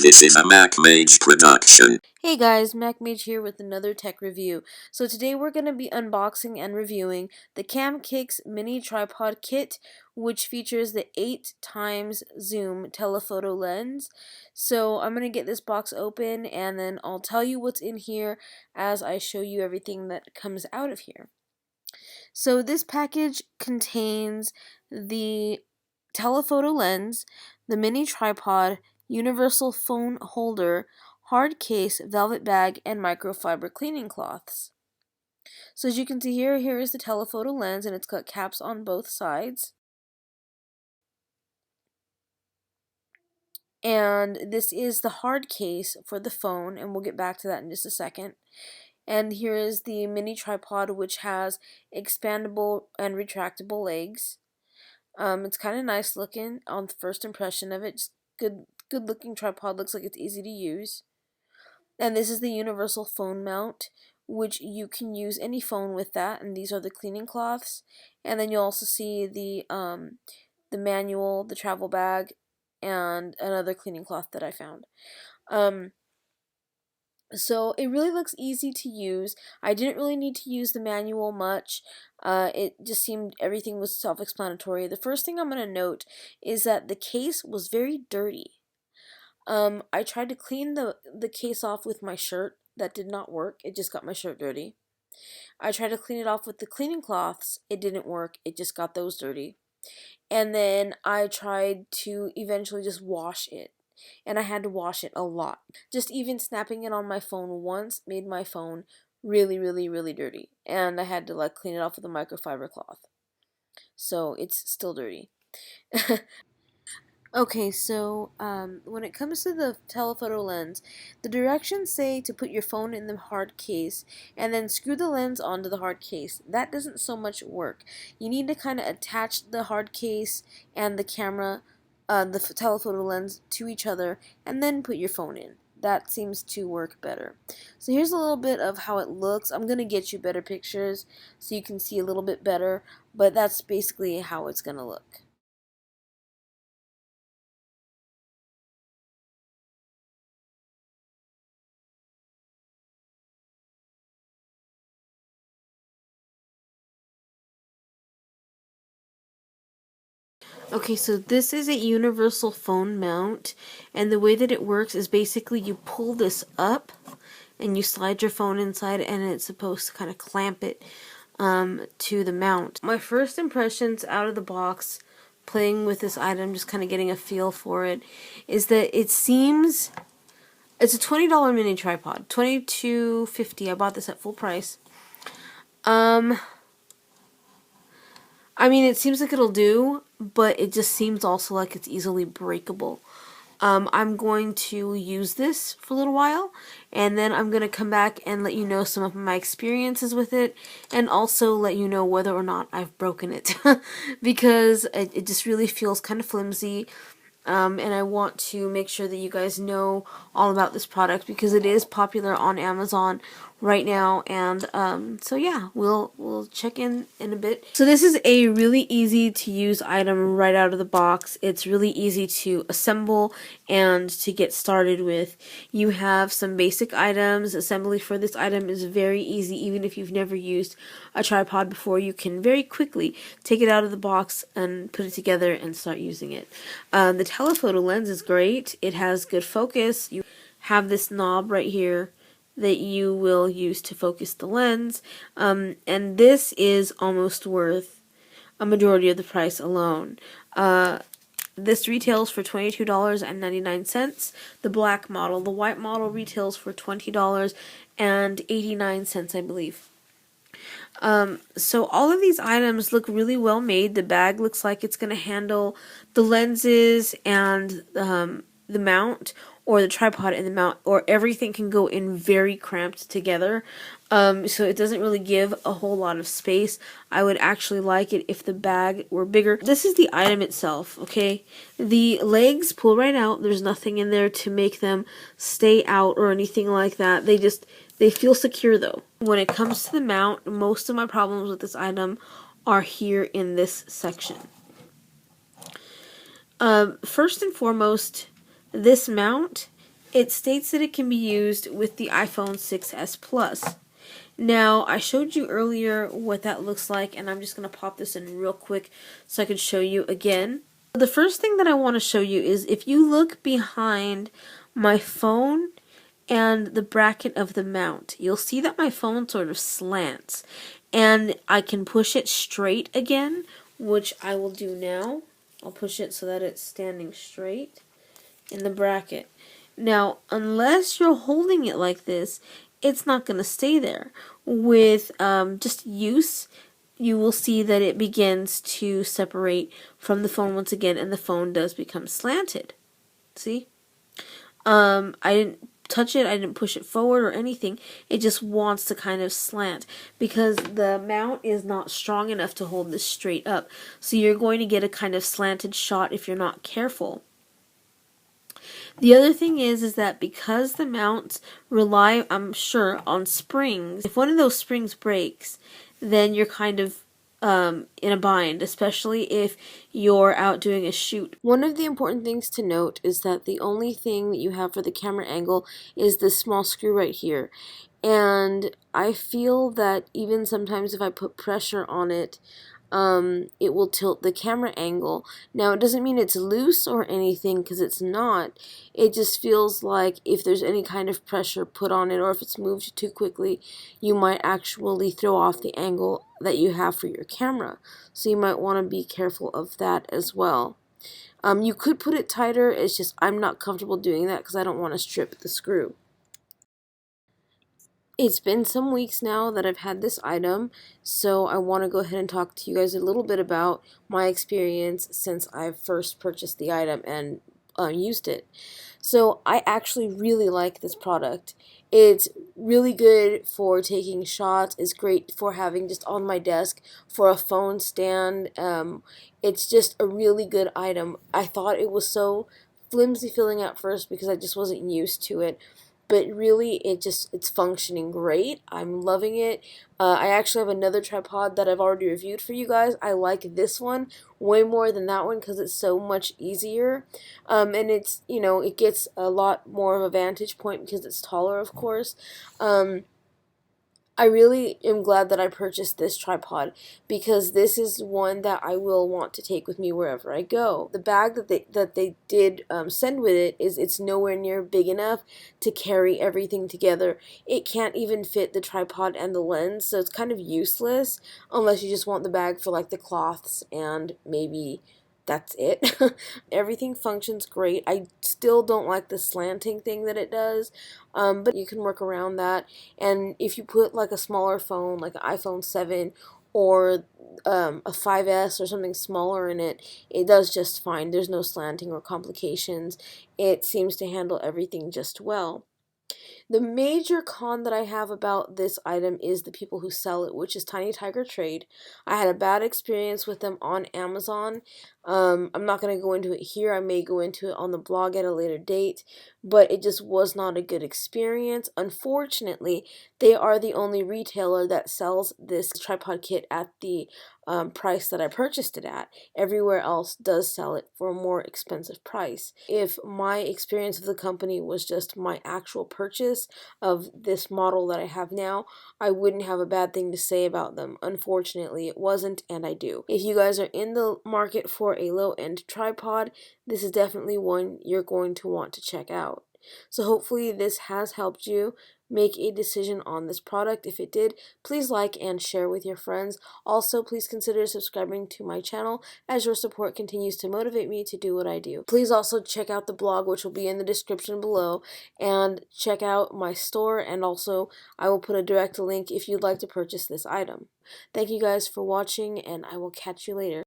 This is a MacMage production. Hey guys, MacMage here with another tech review. So today we're going to be unboxing and reviewing the Camkix mini tripod kit, which features the 8 times zoom telephoto lens. So I'm going to get this box open and then I'll tell you what's in here as I show you everything that comes out of here. So this package contains the telephoto lens, the mini tripod, universal phone holder, hard case, velvet bag, and microfiber cleaning cloths. So as you can see here is the telephoto lens, and it's got caps on both sides. And this is the hard case for the phone, and we'll get back to that in just a second. And here is the mini tripod, which has expandable and retractable legs. It's kind of nice looking on the first impression of it. Just good looking tripod. Looks like it's easy to use. And this is the universal phone mount, which you can use any phone with that. And these are the cleaning cloths. And then you'll also see the manual, the travel bag, and another cleaning cloth that I found. So it really looks easy to use. I didn't really need to use the manual much. It just seemed everything was self-explanatory. The first thing I'm going to note is that the case was very dirty. I tried to clean the case off with my shirt. That did not work. It just got my shirt dirty. I tried to clean it off with the cleaning cloths. It didn't work. It just got those dirty. And then I tried to eventually just wash it. And I had to wash it a lot. Just even snapping it on my phone once made my phone really dirty. And I had to like clean it off with a microfiber cloth. So it's still dirty. Okay, so when it comes to the telephoto lens, the directions say to put your phone in the hard case and then screw the lens onto the hard case. That doesn't so much work. You need to kind of attach the hard case and the camera, the telephoto lens to each other and then put your phone in. That seems to work better. So here's a little bit of how it looks. I'm going to get you better pictures so you can see a little bit better, but that's basically how it's going to look. Okay, so this is a universal phone mount, and the way that it works is basically you pull this up and you slide your phone inside, and it's supposed to kind of clamp it to the mount. My first impressions out of the box, playing with this item, just kind of getting a feel for it, is that it seems it's a $20 mini tripod, $22.50. I bought this at full price. I mean, it seems like it'll do, but it just seems also like it's easily breakable. I'm going to use this for a little while, and then I'm going to come back and let you know some of my experiences with it, and also let you know whether or not I've broken it, because it just really feels kind of flimsy. And I want to make sure that you guys know all about this product because it is popular on Amazon right now. And so yeah, we'll check in a bit. So this is a really easy to use item right out of the box. It's really easy to assemble and to get started with. You have some basic items. Assembly for this item is very easy. Even if you've never used a tripod before, you can very quickly take it out of the box and put it together and start using it. The telephoto lens is great. It has good focus. You have this knob right here that you will use to focus the lens, and this is almost worth a majority of the price alone. This retails for $22.99. The black model. The white model retails for $20.89, I believe. So all of these items look really well made. The bag looks like it's going to handle the lenses and the mount, or the tripod and the mount, or everything can go in very cramped together. So it doesn't really give a whole lot of space. I would actually like it if the bag were bigger. This is the item itself, okay? The legs pull right out. There's nothing in there to make them stay out or anything like that. They feel secure though. When it comes to the mount, most of my problems with this item are here in this section. First and foremost, this mount It states that it can be used with the iPhone 6s Plus. Now, I showed you earlier what that looks like, and I'm just going to pop this in real quick so I can show you again. The first thing that I want to show you is if you look behind my phone and the bracket of the mount, you'll see that my phone sort of slants, and I can push it straight again, which I will do now. I'll push it so that it's standing straight in the bracket. Now, unless you're holding it like this, it's not going to stay there. With just use, you will see that it begins to separate from the phone once again, and the phone does become slanted. See? I didn't touch it, I didn't push it forward or anything. It just wants to kind of slant because the mount is not strong enough to hold this straight up. So you're going to get a kind of slanted shot if you're not careful. The other thing is that because the mounts rely, I'm sure, on springs, if one of those springs breaks, then you're kind of in a bind, especially if you're out doing a shoot. One of the important things to note is that the only thing that you have for the camera angle is this small screw right here. And I feel that even sometimes if I put pressure on it, it will tilt the camera angle. Now, it doesn't mean it's loose or anything, because it's not. It just feels like if there's any kind of pressure put on it, or if it's moved too quickly, you might actually throw off the angle that you have for your camera. So you might want to be careful of that as well. You could put it tighter, it's just I'm not comfortable doing that because I don't want to strip the screw. It's been some weeks now that I've had this item, so I want to go ahead and talk to you guys a little bit about my experience since I first purchased the item and used it. So I actually really like this product. It's really good for taking shots. It's great for having just on my desk for a phone stand. It's just a really good item. I thought it was so flimsy feeling at first because I just wasn't used to it, but really it's functioning great. I'm loving it. I actually have another tripod that I've already reviewed for you guys. I like this one way more than that one because it's so much easier, and it's, you know, it gets a lot more of a vantage point because it's taller, of course. I really am glad that I purchased this tripod because this is one that I will want to take with me wherever I go. The bag that they did send with it it's nowhere near big enough to carry everything together. It can't even fit the tripod and the lens, so it's kind of useless unless you just want the bag for like the cloths and maybe that's it. Everything functions great. I still don't like the slanting thing that it does, but you can work around that. And if you put like a smaller phone, like an iPhone 7 or a 5S or something smaller in it, it does just fine. There's no slanting or complications. It seems to handle everything just well. The major con that I have about this item is the people who sell it, which is Tiny Tiger Trade. I had a bad experience with them on Amazon. I'm not going to go into it here. I may go into it on the blog at a later date, but it just was not a good experience. Unfortunately, they are the only retailer that sells this tripod kit at the price that I purchased it at. Everywhere else does sell it for a more expensive price. If my experience of the company was just my actual purchase of this model that I have now, I wouldn't have a bad thing to say about them. Unfortunately, it wasn't, and I do. If you guys are in the market for a low-end tripod, this is definitely one you're going to want to check out. So hopefully this has helped you make a decision on this product. If it did, please like and share with your friends. Also, please consider subscribing to my channel as your support continues to motivate me to do what I do. Please also check out the blog, which will be in the description below, and check out my store, and also I will put a direct link if you'd like to purchase this item. Thank you guys for watching, and I will catch you later.